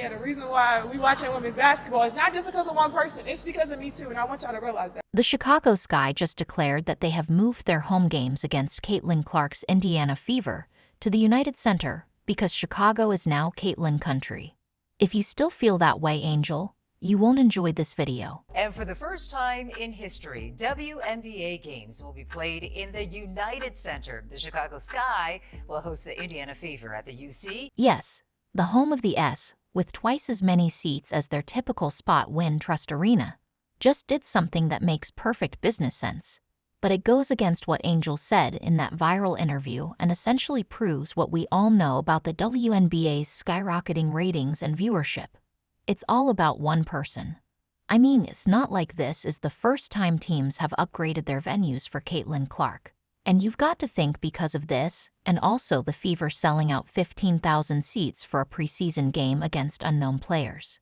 Yeah, the reason why we watching women's basketball is not just because of one person. It's because of me too, and I want y'all to realize that. The Chicago Sky just declared that they have moved their home games against Caitlin Clark's Indiana Fever to the United Center because Chicago is now Caitlin country. If you still feel that way, Angel, you won't enjoy this video. And for the first time in history, WNBA games will be played in the United Center. The Chicago Sky will host the Indiana Fever at the UC. Yes, the home of the S, with twice as many seats as their typical spot Win Trust Arena, just did something that makes perfect business sense. But it goes against what Angel said in that viral interview and essentially proves what we all know about the WNBA's skyrocketing ratings and viewership. It's all about one person. I mean, it's not like this is the first time teams have upgraded their venues for Caitlin Clark. And you've got to think because of this, and also the Fever selling out 15,000 seats for a preseason game against unknown players.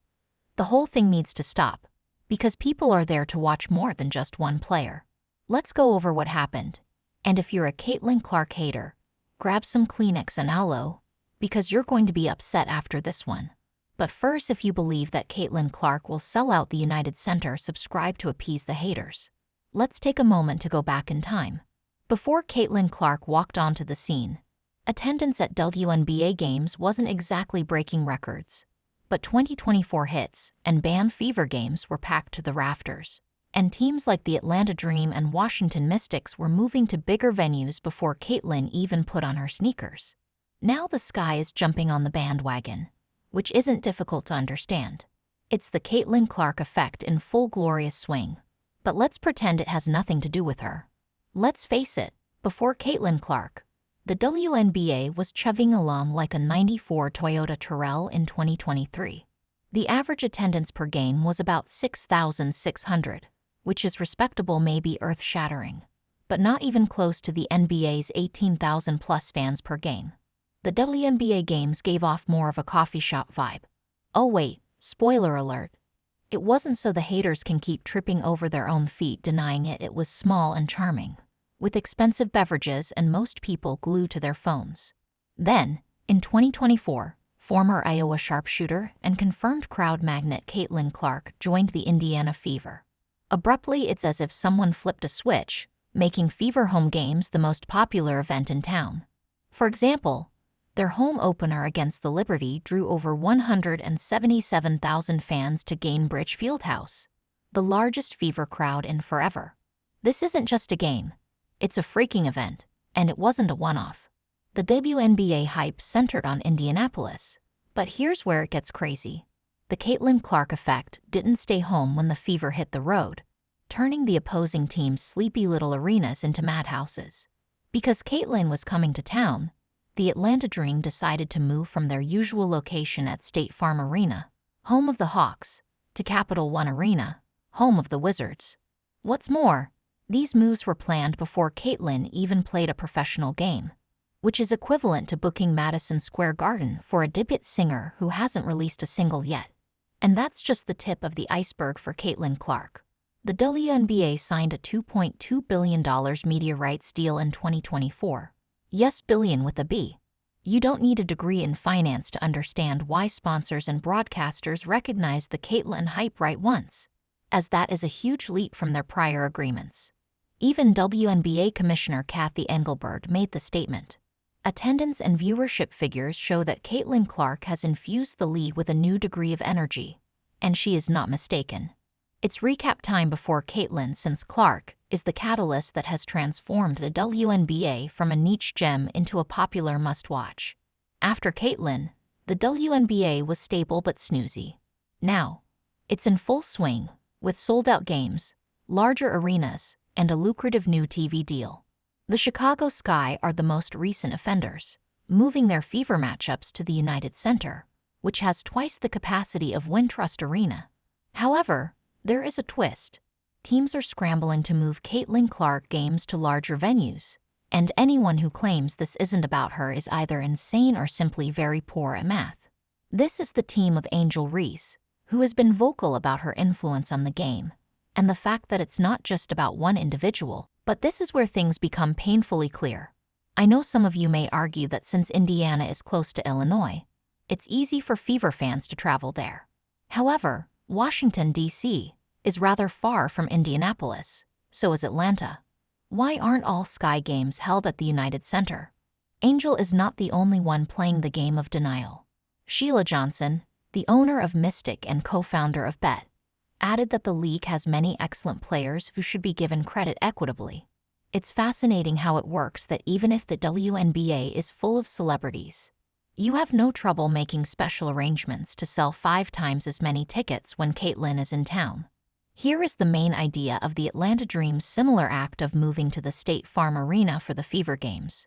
The whole thing needs to stop, because people are there to watch more than just one player. Let's go over what happened. And if you're a Caitlin Clark hater, grab some Kleenex and aloe, because you're going to be upset after this one. But first, if you believe that Caitlin Clark will sell out the United Center, subscribe to appease the haters. Let's take a moment to go back in time. Before Caitlin Clark walked onto the scene, attendance at WNBA games wasn't exactly breaking records, but 2024 hits and band Fever games were packed to the rafters, and teams like the Atlanta Dream and Washington Mystics were moving to bigger venues before Caitlin even put on her sneakers. Now the Sky is jumping on the bandwagon, which isn't difficult to understand. It's the Caitlin Clark effect in full glorious swing. But let's pretend it has nothing to do with her. Let's face it, before Caitlin Clark, the WNBA was chugging along like a '94 Toyota Terrell in 2023. The average attendance per game was about 6,600, which is respectable, maybe earth-shattering, but not even close to the NBA's 18,000-plus fans per game. The WNBA games gave off more of a coffee shop vibe. Oh wait, spoiler alert. It wasn't, so the haters can keep tripping over their own feet denying it. It was small and charming, with expensive beverages and most people glued to their phones. Then, in 2024, former Iowa sharpshooter and confirmed crowd magnet Caitlin Clark joined the Indiana Fever. Abruptly, it's as if someone flipped a switch, making Fever home games the most popular event in town. For example, their home opener against the Liberty drew over 177,000 fans to Gainbridge Fieldhouse, the largest Fever crowd in forever. This isn't just a game. It's a freaking event, and it wasn't a one-off. The WNBA hype centered on Indianapolis. But here's where it gets crazy. The Caitlin Clark effect didn't stay home when the Fever hit the road, turning the opposing team's sleepy little arenas into madhouses. Because Caitlin was coming to town, the Atlanta Dream decided to move from their usual location at State Farm Arena, home of the Hawks, to Capital One Arena, home of the Wizards. What's more, these moves were planned before Caitlin even played a professional game, which is equivalent to booking Madison Square Garden for a debut singer who hasn't released a single yet. And that's just the tip of the iceberg for Caitlin Clark. The WNBA signed a $2.2 billion media rights deal in 2024. Yes, billion with a B. You don't need a degree in finance to understand why sponsors and broadcasters recognize the Caitlin hype right once, as that is a huge leap from their prior agreements. Even WNBA Commissioner Kathy Engelbert made the statement. Attendance and viewership figures show that Caitlin Clark has infused the league with a new degree of energy, and she is not mistaken. It's recap time before Caitlin, since Clark is the catalyst that has transformed the WNBA from a niche gem into a popular must-watch. After Caitlin, the WNBA was stable but snoozy. Now, it's in full swing, with sold-out games, larger arenas, and a lucrative new TV deal. The Chicago Sky are the most recent offenders, moving their Fever matchups to the United Center, which has twice the capacity of Wintrust Arena. However, there is a twist. Teams are scrambling to move Caitlin Clark games to larger venues, and anyone who claims this isn't about her is either insane or simply very poor at math. This is the team of Angel Reese, who has been vocal about her influence on the game, and the fact that it's not just about one individual. But this is where things become painfully clear. I know some of you may argue that since Indiana is close to Illinois, It's easy for Fever fans to travel there. However, Washington, D.C. is rather far from Indianapolis. So is Atlanta. Why aren't all Sky games held at the United Center? Angel is not the only one playing the game of denial. Sheila Johnson, the owner of Mystic and co-founder of Bet, added that the league has many excellent players who should be given credit equitably. It's fascinating how it works that even if the WNBA is full of celebrities, you have no trouble making special arrangements to sell 5 times as many tickets when Caitlyn is in town. Here is the main idea of the Atlanta Dream's similar act of moving to the State Farm Arena for the Fever games.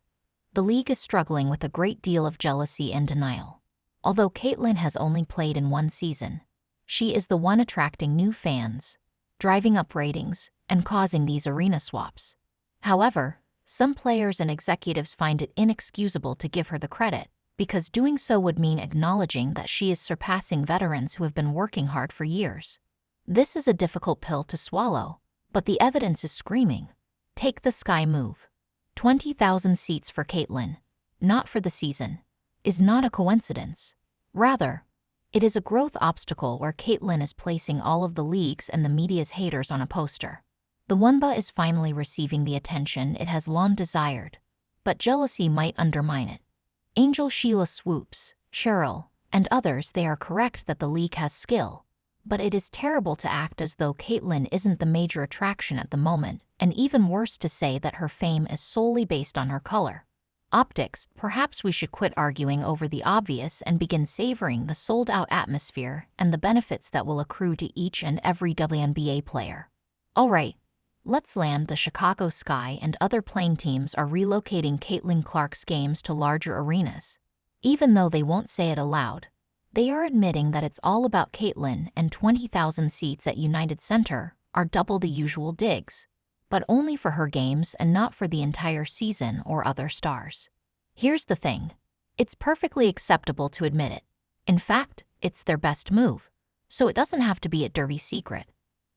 The league is struggling with a great deal of jealousy and denial. Although Caitlyn has only played in 1 season, she is the one attracting new fans, driving up ratings, and causing these arena swaps. However, some players and executives find it inexcusable to give her the credit, because doing so would mean acknowledging that she is surpassing veterans who have been working hard for years. This is a difficult pill to swallow, but the evidence is screaming. Take the Sky move. 20,000 seats for Caitlyn, not for the season, is not a coincidence. Rather, it is a growth obstacle where Caitlyn is placing all of the league's and the media's haters on a poster. The Wunba is finally receiving the attention it has long desired, but jealousy might undermine it. Angel, Sheila Swoops, Cheryl, and others, they are correct that the league has skill, but it is terrible to act as though Caitlyn isn't the major attraction at the moment, and even worse to say that her fame is solely based on her color. Optics. Perhaps we should quit arguing over the obvious and begin savoring the sold-out atmosphere and the benefits that will accrue to each and every WNBA player. Alright, let's land. The Chicago Sky and other playing teams are relocating Caitlyn Clark's games to larger arenas. Even though they won't say it aloud, they are admitting that it's all about Caitlyn, and 20,000 seats at United Center are double the usual digs, but only for her games and not for the entire season or other stars. Here's the thing. It's perfectly acceptable to admit it. In fact, it's their best move, so it doesn't have to be a dirty secret.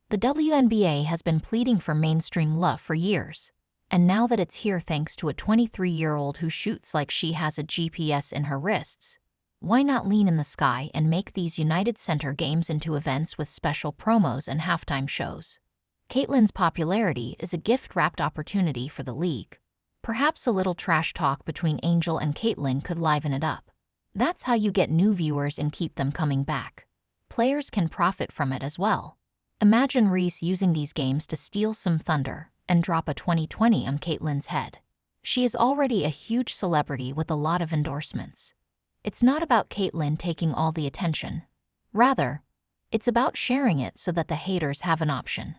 The WNBA has been pleading for mainstream love for years, and now that it's here thanks to a 23-year-old who shoots like she has a GPS in her wrists, why not lean in the Sky and make these United Center games into events with special promos and halftime shows? Caitlyn's popularity is a gift-wrapped opportunity for the league. Perhaps a little trash talk between Angel and Caitlyn could liven it up. That's how you get new viewers and keep them coming back. Players can profit from it as well. Imagine Reese using these games to steal some thunder and drop a 2020 on Caitlyn's head. She is already a huge celebrity with a lot of endorsements. It's not about Caitlyn taking all the attention. Rather, it's about sharing it so that the haters have an option.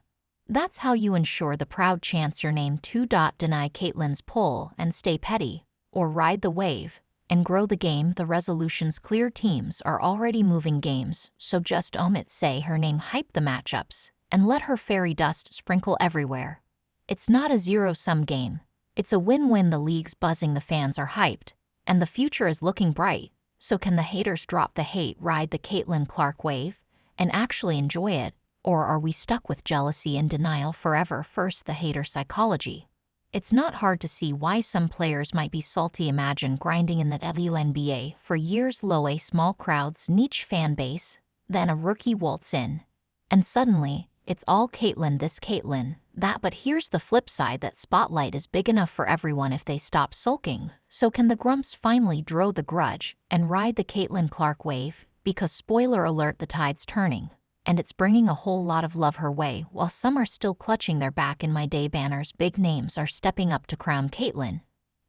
That's how you ensure the proud chants your name. Deny Caitlyn's pull and stay petty, or ride the wave and grow the game. The resolution's clear. Teams are already moving games, so just omit say her name, hype the matchups, and let her fairy dust sprinkle everywhere. It's not a zero-sum game. It's a win-win. The league's buzzing, the fans are hyped, and the future is looking bright. So can the haters drop the hate, ride the Caitlyn Clark wave, and actually enjoy it? Or are we stuck with jealousy and denial forever? First, the hater psychology. It's not hard to see why some players might be salty. Imagine grinding in the WNBA for years, low A small crowds, niche fan base, then a rookie waltz in, and suddenly, it's all Caitlyn this, Caitlyn that. But here's the flip side, that spotlight is big enough for everyone if they stop sulking. So can the Grumps finally draw the grudge and ride the Caitlyn Clark wave? Because spoiler alert, the tide's turning, and it's bringing a whole lot of love her way. While some are still clutching their back in my day banners, big names are stepping up to crown Caitlyn.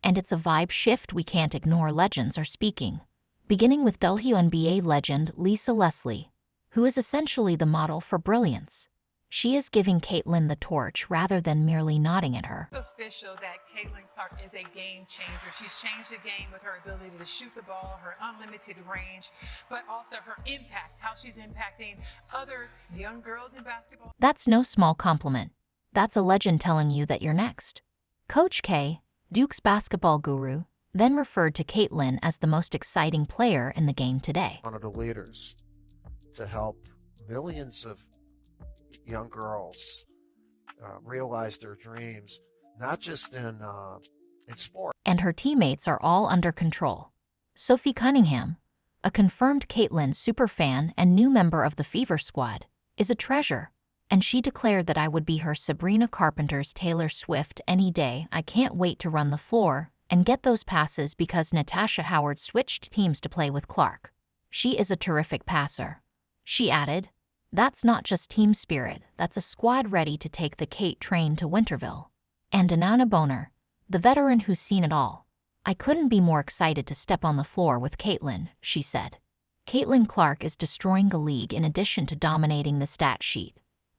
And it's a vibe shift we can't ignore. Legends are speaking, beginning with WNBA legend Lisa Leslie, who is essentially the model for brilliance. She is giving Caitlyn the torch rather than merely nodding at her. It's official that Caitlyn Clark is a game changer. She's changed the game with her ability to shoot the ball, her unlimited range, but also her impact, how she's impacting other young girls in basketball. That's no small compliment. That's a legend telling you that you're next. Coach K, Duke's basketball guru, then referred to Caitlyn as the most exciting player in the game today. One of the leaders to help millions of young girls realize their dreams, not just in sport. And her teammates are all under control. Sophie Cunningham, a confirmed Caitlyn superfan and new member of the Fever Squad, is a treasure, and she declared that I would be her Sabrina Carpenter's Taylor Swift any day. I can't wait to run the floor and get those passes because Natasha Howard switched teams to play with Clark. She is a terrific passer. She added, "That's not just team spirit, that's a squad ready to take the Kate train to Winterville." And Anana Boner, the veteran who's seen it all, "I couldn't be more excited to step on the floor with Caitlyn," she said. Caitlyn Clark is destroying the league in addition to dominating the stat sheet.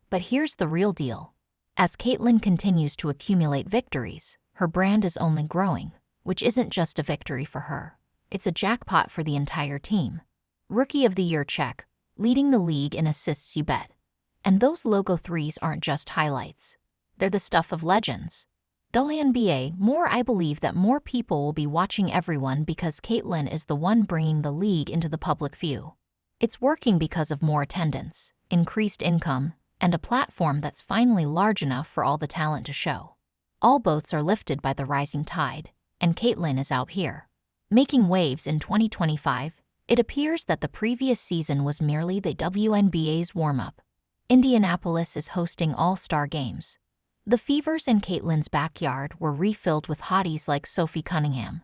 But here's the real deal. As Caitlyn continues to accumulate victories, her brand is only growing, which isn't just a victory for her. It's a jackpot for the entire team. Rookie of the Year check, leading the league in assists, you bet. And those logo threes aren't just highlights. They're the stuff of legends. WNBA more. I believe that more people will be watching everyone because Caitlyn is the one bringing the league into the public view. It's working because of more attendance, increased income, and a platform that's finally large enough for all the talent to show. All boats are lifted by the rising tide, and Caitlyn is out here, making waves in 2025. It appears that the previous season was merely the WNBA's warm-up. Indianapolis is hosting all-star games. The Fevers in Caitlyn's backyard were refilled with hotties like Sophie Cunningham.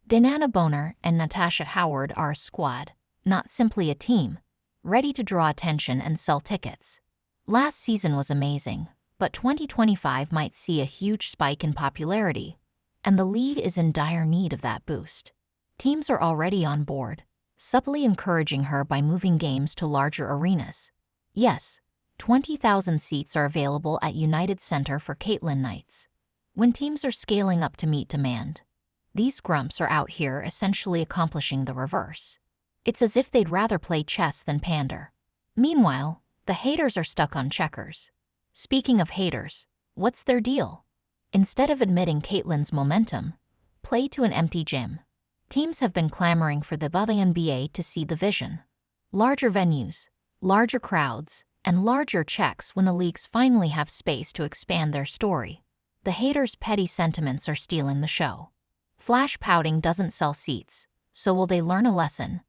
Danana Boner and Natasha Howard are a squad, not simply a team, ready to draw attention and sell tickets. Last season was amazing, but 2025 might see a huge spike in popularity, and the league is in dire need of that boost. Teams are already on board, subtly encouraging her by moving games to larger arenas. Yes, 20,000 seats are available at United Center for Caitlyn nights. When teams are scaling up to meet demand, these grumps are out here essentially accomplishing the reverse. It's as if they'd rather play chess than pander. Meanwhile, the haters are stuck on checkers. Speaking of haters, what's their deal? Instead of admitting Caitlyn's momentum, play to an empty gym. Teams have been clamoring for the WNBA to see the vision. Larger venues, larger crowds, and larger checks when the leagues finally have space to expand their story. The haters' petty sentiments are stealing the show. Flash pouting doesn't sell seats, so will they learn a lesson?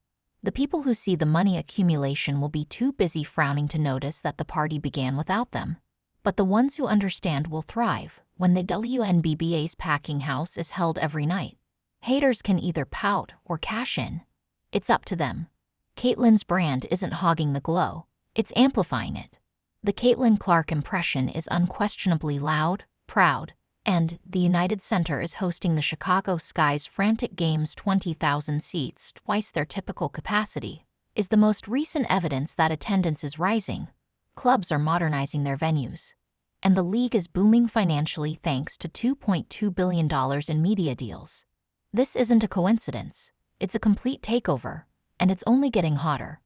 The people who see the money accumulation will be too busy frowning to notice that the party began without them. But the ones who understand will thrive when the WNBA's packing house is held every night. Haters can either pout or cash in. It's up to them. Caitlyn's brand isn't hogging the glow, it's amplifying it. The Caitlyn Clark impression is unquestionably loud, proud, and the United Center is hosting the Chicago Sky's frantic games. 20,000 seats, twice their typical capacity, is the most recent evidence that attendance is rising. Clubs are modernizing their venues, and the league is booming financially thanks to $2.2 billion in media deals. This isn't a coincidence, it's a complete takeover, and it's only getting hotter.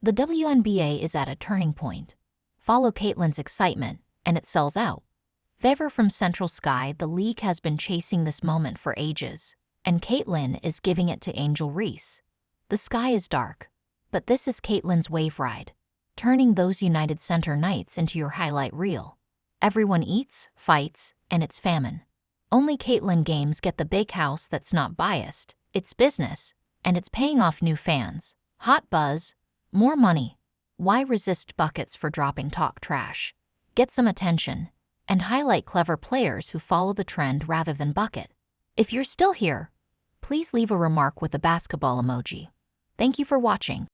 The WNBA is at a turning point. Follow Caitlyn's excitement, and it sells out. Favor from Central Sky. The league has been chasing this moment for ages, and Caitlyn is giving it to Angel Reese. The sky is dark, but this is Caitlyn's wave ride, turning those United Center nights into your highlight reel. Everyone eats, fights, and it's famine. Only Caitlyn games get the big house that's not biased. It's business, and it's paying off new fans. Hot buzz, more money. Why resist buckets for dropping talk trash? Get some attention, and highlight clever players who follow the trend rather than bucket. If you're still here, please leave a remark with a basketball emoji. Thank you for watching.